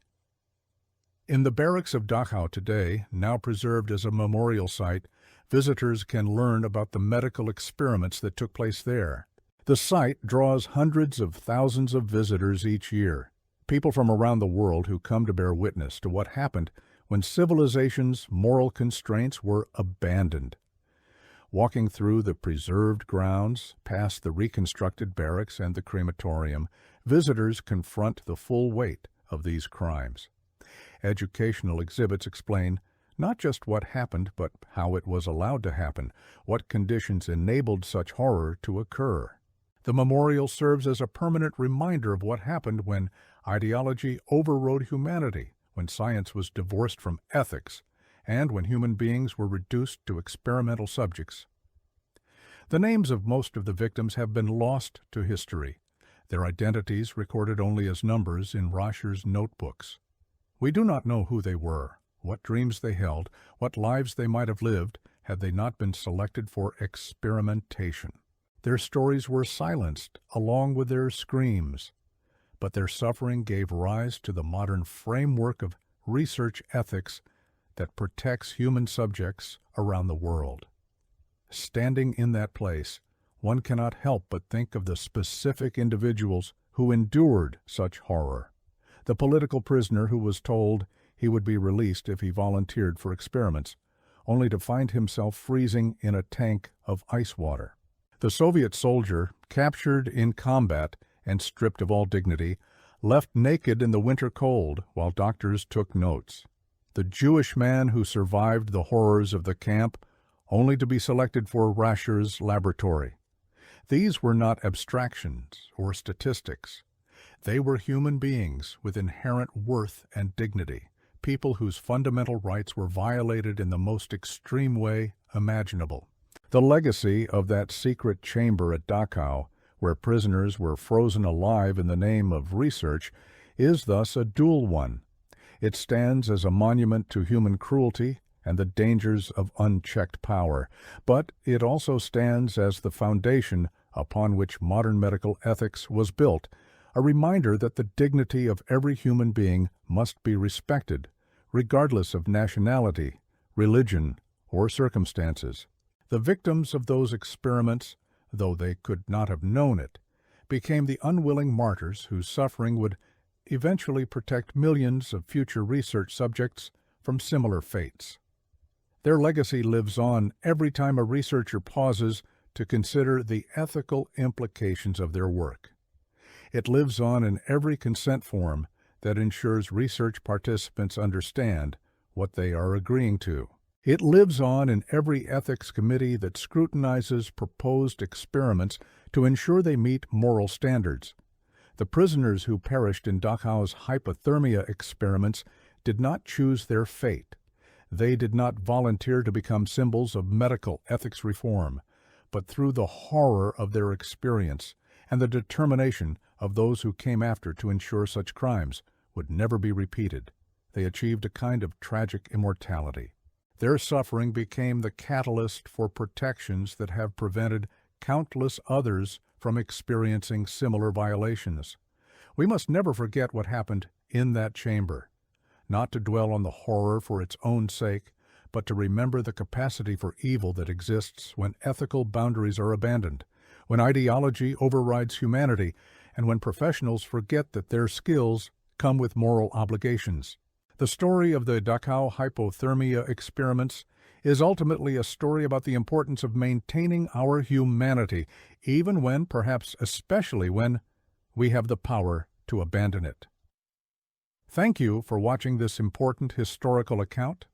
Speaker 1: In the barracks of Dachau today, now preserved as a memorial site, visitors can learn about the medical experiments that took place there. The site draws hundreds of thousands of visitors each year, people from around the world who come to bear witness to what happened when civilization's moral constraints were abandoned. Walking through the preserved grounds, past the reconstructed barracks and the crematorium, visitors confront the full weight of these crimes. Educational exhibits explain not just what happened, but how it was allowed to happen, what conditions enabled such horror to occur. The memorial serves as a permanent reminder of what happened when ideology overrode humanity, when science was divorced from ethics, and when human beings were reduced to experimental subjects. The names of most of the victims have been lost to history, their identities recorded only as numbers in Rascher's notebooks. We do not know who they were, what dreams they held, what lives they might have lived had they not been selected for experimentation. Their stories were silenced along with their screams, but their suffering gave rise to the modern framework of research ethics that protects human subjects around the world. Standing in that place, one cannot help but think of the specific individuals who endured such horror. The political prisoner who was told he would be released if he volunteered for experiments, only to find himself freezing in a tank of ice water. The Soviet soldier, captured in combat and stripped of all dignity, left naked in the winter cold while doctors took notes. The Jewish man who survived the horrors of the camp, only to be selected for Rascher's laboratory. These were not abstractions or statistics. They were human beings with inherent worth and dignity, people whose fundamental rights were violated in the most extreme way imaginable. The legacy of that secret chamber at Dachau, where prisoners were frozen alive in the name of research, is thus a dual one. It stands as a monument to human cruelty and the dangers of unchecked power, but it also stands as the foundation upon which modern medical ethics was built, a reminder that the dignity of every human being must be respected, regardless of nationality, religion, or circumstances. The victims of those experiments, though they could not have known it, became the unwilling martyrs whose suffering would eventually protect millions of future research subjects from similar fates. Their legacy lives on every time a researcher pauses to consider the ethical implications of their work. It lives on in every consent form that ensures research participants understand what they are agreeing to. It lives on in every ethics committee that scrutinizes proposed experiments to ensure they meet moral standards. The prisoners who perished in Dachau's hypothermia experiments did not choose their fate. They did not volunteer to become symbols of medical ethics reform, but through the horror of their experience and the determination of those who came after to ensure such crimes would never be repeated, they achieved a kind of tragic immortality. Their suffering became the catalyst for protections that have prevented countless others from experiencing similar violations. We must never forget what happened in that chamber, not to dwell on the horror for its own sake, but to remember the capacity for evil that exists when ethical boundaries are abandoned, when ideology overrides humanity, and when professionals forget that their skills come with moral obligations. The story of the Dachau hypothermia experiments is ultimately a story about the importance of maintaining our humanity, even when, perhaps especially when, we have the power to abandon it. Thank you for watching this important historical account.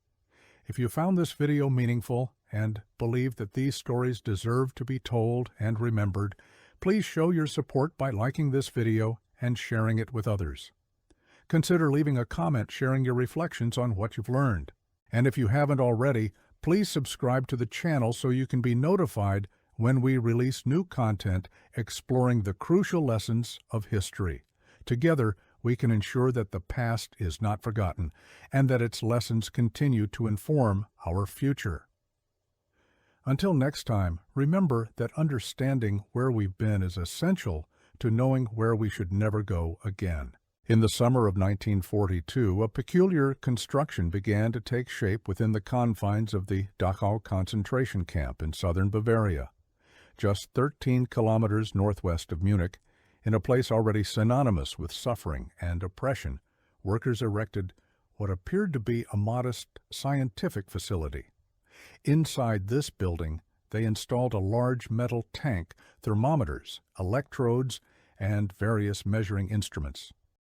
Speaker 1: If you found this video meaningful and believe that these stories deserve to be told and remembered, please show your support by liking this video and sharing it with others. Consider leaving a comment sharing your reflections on what you've learned. And if you haven't already, please subscribe to the channel so you can be notified when we release new content exploring the crucial lessons of history. Together, we can ensure that the past is not forgotten and that its lessons continue to inform our future. Until next time, remember that understanding where we've been is essential to knowing where we should never go again. In the summer of 1942, a peculiar construction began to take shape within the confines of the Dachau concentration camp in southern Bavaria. Just 13 kilometers northwest of Munich, in a place already synonymous with suffering and oppression, workers erected what appeared to be a modest scientific facility. Inside this building, they installed a large metal tank, thermometers, electrodes, and various measuring instruments.